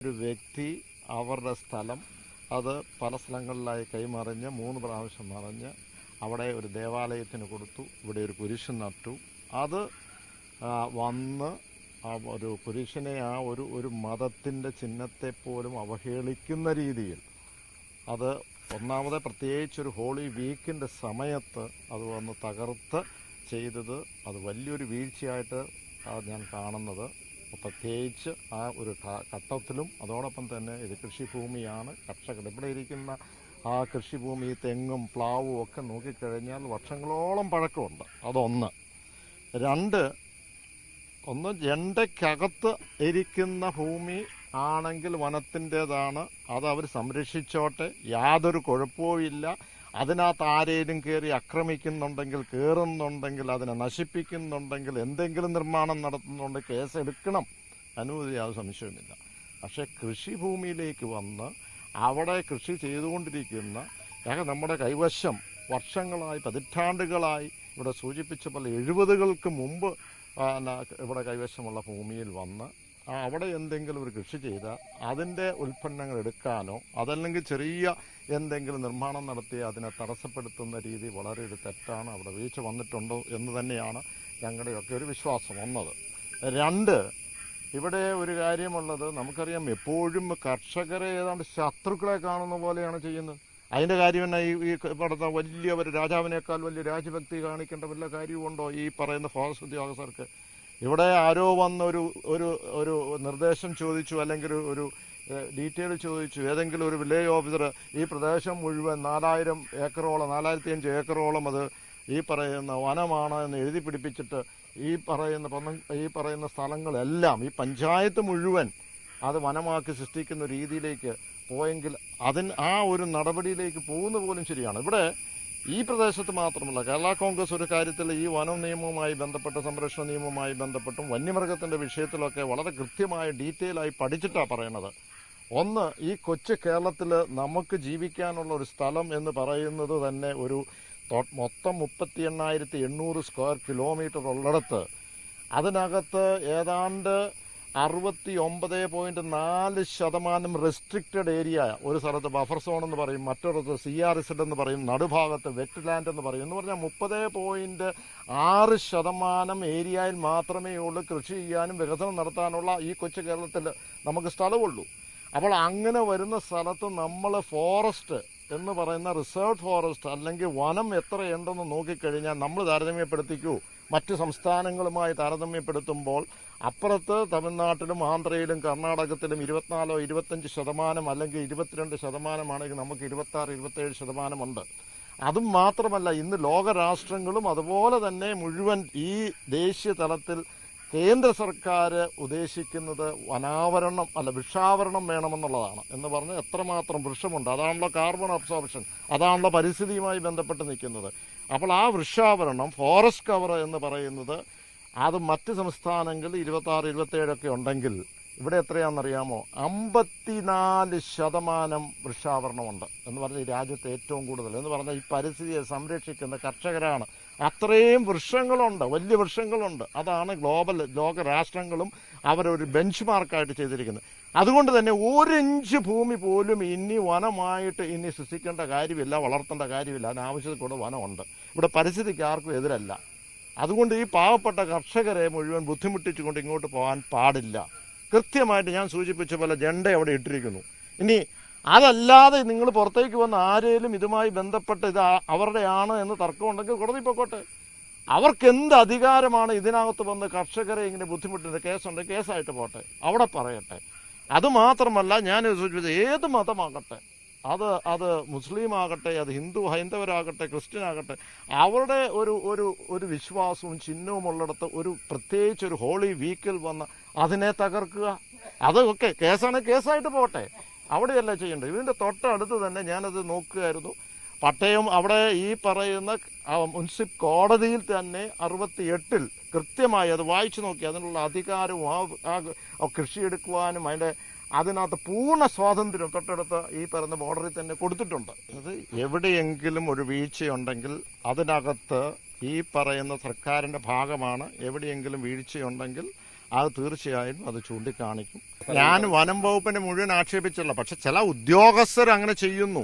ഒരു വ്യക്തി അവരുടെ സ്ഥലം അത് പല സ്ഥലങ്ങളിലായി കൈമറിഞ്ഞ് 3 പ്രാവശ്യം മറിഞ്ഞ് അവിടെ ഒരു ദേവാലയത്തിന് കൊടുത്തു. ഇവിടെ ഒരു കുരിശ് നട്ടു. അത് വന്ന് ഒരു കുരിശിനെ ഒരു മതത്തിൻ്റെ ചിഹ്നത്തെ പോലും അവഹേളിക്കുന്ന രീതിയിൽ അത് ഒന്നാമത് പ്രത്യേകിച്ചൊരു ഹോളി വീക്കിൻ്റെ സമയത്ത് അത് വന്ന് തകർത്ത് ചെയ്തത് അത് വലിയൊരു വീഴ്ചയായിട്ട് ഞാൻ കാണുന്നത്. പ്രത്യേകിച്ച് ആ ഒരു ഘട്ടത്തിലും അതോടൊപ്പം തന്നെ ഇത് കൃഷിഭൂമിയാണ്. കർഷകർ ഇവിടെ ഇരിക്കുന്ന ആ കൃഷിഭൂമി തെങ്ങും പ്ലാവും ഒക്കെ നോക്കിക്കഴിഞ്ഞാൽ വർഷങ്ങളോളം പഴക്കമുണ്ട്. അതൊന്ന്. ഒന്ന് ജണ്ടയ്ക്കകത്ത് ഇരിക്കുന്ന ഭൂമി ആണെങ്കിൽ വനത്തിൻ്റേതാണ്. അത് അവർ സംരക്ഷിച്ചോട്ടെ, യാതൊരു കുഴപ്പവും. അതിനകത്ത് ആരേലും കയറി ആക്രമിക്കുന്നുണ്ടെങ്കിൽ, കയറുന്നുണ്ടെങ്കിൽ, അതിനെ നശിപ്പിക്കുന്നുണ്ടെങ്കിൽ, എന്തെങ്കിലും നിർമ്മാണം നടത്തുന്നുണ്ടെങ്കിൽ കേസെടുക്കണം, അനുമതി യാതൊരു സംശയവുമില്ല. പക്ഷേ കൃഷിഭൂമിയിലേക്ക് വന്ന് അവിടെ കൃഷി ചെയ്തുകൊണ്ടിരിക്കുന്ന നമ്മുടെ കൈവശം വർഷങ്ങളായി പതിറ്റാണ്ടുകളായി ഇവിടെ സൂചിപ്പിച്ച പോലെ 70കൾക്ക് മുമ്പ് ഇവിടെ കൈവശമുള്ള ഭൂമിയിൽ വന്ന് അവിടെ എന്തെങ്കിലും ഒരു കൃഷി ചെയ്താൽ അതിൻ്റെ ഉൽപ്പന്നങ്ങൾ എടുക്കാനോ അതല്ലെങ്കിൽ ചെറിയ എന്തെങ്കിലും നിർമ്മാണം നടത്തി അതിനെ തടസ്സപ്പെടുത്തുന്ന രീതി വളരെ ഒരു തെറ്റാണ്. അവിടെ വീഴ്ച വന്നിട്ടുണ്ടോ എന്ന് തന്നെയാണ് ഞങ്ങളുടെയൊക്കെ ഒരു വിശ്വാസം. ഒന്നത്. 2, ഇവിടെ ഒരു കാര്യമുള്ളത് നമുക്കറിയാം, എപ്പോഴും കർഷകരെ ഏതാണ്ട് ശത്രുക്കളെ കാണുന്ന പോലെയാണ് ചെയ്യുന്നത്. അതിൻ്റെ കാര്യം തന്നെ ഈ ഇവിടുത്തെ വലിയ ഒരു രാജാവിനേക്കാൾ വലിയ രാജ്യഭക്തി കാണിക്കേണ്ട വല്ല കാര്യമുണ്ടോ ഈ പറയുന്ന ഫോറസ്റ്റ് ഉദ്യോഗസ്ഥർക്ക്? ഇവിടെ ആരോ വന്ന് ഒരു നിർദ്ദേശം ചോദിച്ചു, അല്ലെങ്കിൽ ഒരു ഡീറ്റെയിൽ ചോദിച്ചു. ഏതെങ്കിലും ഒരു വില്ലേജ് ഓഫീസർ ഈ പ്രദേശം മുഴുവൻ 4005 ഏക്കറോളം അത് ഈ പറയുന്ന വനമാണ് എന്ന് എഴുതി പിടിപ്പിച്ചിട്ട് ഈ പറയുന്ന സ്ഥലങ്ങളെല്ലാം ഈ പഞ്ചായത്ത് മുഴുവൻ അത് വനമാക്കി സൃഷ്ടിക്കുന്ന രീതിയിലേക്ക് പോയെങ്കിൽ ആ ഒരു നടപടിയിലേക്ക് പോകുന്ന പോലും ശരിയാണ്. ഇവിടെ ഈ പ്രദേശത്ത് മാത്രമല്ല, കേരള കോൺഗ്രസ് ഒരു കാര്യത്തിൽ ഈ വനം നിയമവുമായി ബന്ധപ്പെട്ട്, സംരക്ഷണ നിയമവുമായി ബന്ധപ്പെട്ടും വന്യമൃഗത്തിൻ്റെ വിഷയത്തിലൊക്കെ വളരെ കൃത്യമായി ഡീറ്റെയിലായി പഠിച്ചിട്ടാണ് പറയണത്. ഒന്ന്, ഈ കൊച്ചു കേരളത്തിൽ നമുക്ക് ജീവിക്കാനുള്ള ഒരു സ്ഥലം എന്ന് പറയുന്നത് തന്നെ മൊത്തം 38,800 സ്ക്വയർ കിലോമീറ്റർ ഉള്ളിടത്ത് അതിനകത്ത് ഏതാണ്ട് 69.4% റെസ്ട്രിക്റ്റഡ് ഏരിയ, ഒരു സ്ഥലത്ത് ബഫർ സോൺ എന്ന് പറയും, മറ്റൊരിടത്ത് CRZ എന്ന് പറയും, നടുഭാഗത്ത് വെറ്റ് ലാൻഡ് എന്ന് പറയും. എന്ന് പറഞ്ഞാൽ 30.6% ഏരിയയിൽ മാത്രമേ ഉള്ളൂ കൃഷി ചെയ്യാനും വികസനം നടത്താനുള്ള ഈ കൊച്ചു കേരളത്തിൽ നമുക്ക് സ്ഥലമുള്ളൂ. അപ്പോൾ അങ്ങനെ വരുന്ന സ്ഥലത്ത് നമ്മൾ ഫോറസ്റ്റ് എന്ന് പറയുന്ന റിസർവ് ഫോറസ്റ്റ് അല്ലെങ്കിൽ വനം എത്രയുണ്ടെന്ന് നോക്കിക്കഴിഞ്ഞാൽ നമ്മൾ താരതമ്യപ്പെടുത്തിക്കൂ. മറ്റ് സംസ്ഥാനങ്ങളുമായി താരതമ്യപ്പെടുത്തുമ്പോൾ അപ്പുറത്ത് തമിഴ്നാട്ടിലും ആന്ധ്രയിലും കർണാടകത്തിലും 24-25% അല്ലെങ്കിൽ 22% നമുക്ക് 26-27% ഉണ്ട്. അതും മാത്രമല്ല, ഇന്ന് ലോകരാഷ്ട്രങ്ങളും അതുപോലെ തന്നെ മുഴുവൻ ഈ ദേശീയ തലത്തിൽ കേന്ദ്ര സർക്കാർ ഉദ്ദേശിക്കുന്നത് വൃക്ഷാവരണം വേണമെന്നുള്ളതാണ്. എന്ന് പറഞ്ഞാൽ എത്രമാത്രം വൃക്ഷമുണ്ട്, അതാണല്ലോ കാർബൺ അബ്സോർപ്ഷൻ, അതാണല്ലോ പരിസ്ഥിതിയുമായി ബന്ധപ്പെട്ട് നിൽക്കുന്നത്. അപ്പോൾ ആ വൃക്ഷാവരണം, ഫോറസ്റ്റ് കവർ എന്ന് പറയുന്നത് അത് മറ്റ് സംസ്ഥാനങ്ങളിൽ 26-27 ഉണ്ടെങ്കിൽ ഇവിടെ എത്രയാണെന്നറിയാമോ? 54% വൃക്ഷാവരണമുണ്ട്. എന്ന് പറഞ്ഞാൽ ഈ രാജ്യത്തെ ഏറ്റവും കൂടുതൽ എന്ന് പറഞ്ഞാൽ ഈ പരിസ്ഥിതിയെ സംരക്ഷിക്കുന്ന കർഷകരാണ്. അത്രയും വൃക്ഷങ്ങളുണ്ട്, വലിയ വൃക്ഷങ്ങളുണ്ട്. അതാണ് ലോക രാഷ്ട്രങ്ങളും അവരൊരു ബെഞ്ച് മാർക്കായിട്ട് ചെയ്തിരിക്കുന്നത്. അതുകൊണ്ട് തന്നെ 1 ഇഞ്ച് ഭൂമി പോലും ഇനി വനമായിട്ട് സൃഷ്ടിക്കേണ്ട കാര്യമില്ല, വളർത്തേണ്ട കാര്യമില്ല. അതിനാവശ്യത്തിൽ കൂടെ വനമുണ്ട്. ഇവിടെ പരിസ്ഥിതിക്ക് ആർക്കും എതിരല്ല. അതുകൊണ്ട് ഈ പാവപ്പെട്ട കർഷകരെ മുഴുവൻ ബുദ്ധിമുട്ടിച്ചുകൊണ്ട് ഇങ്ങോട്ട് പോകാൻ പാടില്ല. കൃത്യമായിട്ട് ഞാൻ സൂചിപ്പിച്ച പോലെ ജണ്ട അവിടെ ഇട്ടിരിക്കുന്നു. ഇനി അതല്ലാതെ നിങ്ങൾ പുറത്തേക്ക് വന്ന് ആരേലും ഇതുമായി ബന്ധപ്പെട്ട് ഇത് അവരുടെയാണ് എന്ന് തർക്കമുണ്ടെങ്കിൽ കോടതി പോയിക്കോട്ടെ. അവർക്ക് എന്ത് അധികാരമാണ് ഇതിനകത്ത് വന്ന് കർഷകരെ ഇങ്ങനെ ബുദ്ധിമുട്ടുന്നത്? കേസുണ്ട്, കേസായിട്ട് പോട്ടെ, അവിടെ പറയട്ടെ. അതുമാത്രമല്ല, ഞാൻ സൂചിപ്പിച്ചത് ഏത് മതമാകട്ടെ, അത് മുസ്ലിം ആകട്ടെ, അത് ഹൈന്ദവരാകട്ടെ, ക്രിസ്ത്യൻ ആകട്ടെ, അവരുടെ ഒരു വിശ്വാസവും ചിഹ്നവും ഉള്ളിടത്ത് പ്രത്യേകിച്ച് ഒരു ഹോളി വീക്കിൽ വന്ന് അതിനെ തകർക്കുക, അതൊക്കെ കേസായിട്ട് പോട്ടെ, അവിടെയല്ല ചെയ്യേണ്ടത്. ഇതിൻ്റെ തൊട്ടടുത്ത് തന്നെ ഞാനത് നോക്കുകയായിരുന്നു. പട്ടയം അവിടെ ഈ പറയുന്ന മുനിസിപ്പൽ കോടതിയിൽ തന്നെ 68 കൃത്യമായി അത് വായിച്ചു നോക്കി അതിനുള്ള അധികാരവും ആ കൃഷിയെടുക്കുവാനും അതിനകത്ത് പൂർണ്ണ സ്വാതന്ത്ര്യം തൊട്ടടുത്ത് ഈ പറയുന്ന ബോർഡറിൽ തന്നെ കൊടുത്തിട്ടുണ്ട്. അത് എവിടെയെങ്കിലും ഒരു വീഴ്ചയുണ്ടെങ്കിൽ അതിനകത്ത് ഈ പറയുന്ന സർക്കാരിൻ്റെ ഭാഗമാണ്. എവിടെയെങ്കിലും വീഴ്ചയുണ്ടെങ്കിൽ അത് തീർച്ചയായും അത് ചൂണ്ടിക്കാണിക്കും. ഞാൻ വനം വകുപ്പിനെ മുഴുവൻ ആക്ഷേപിച്ചില്ല, പക്ഷെ ചില ഉദ്യോഗസ്ഥർ അങ്ങനെ ചെയ്യുന്നു.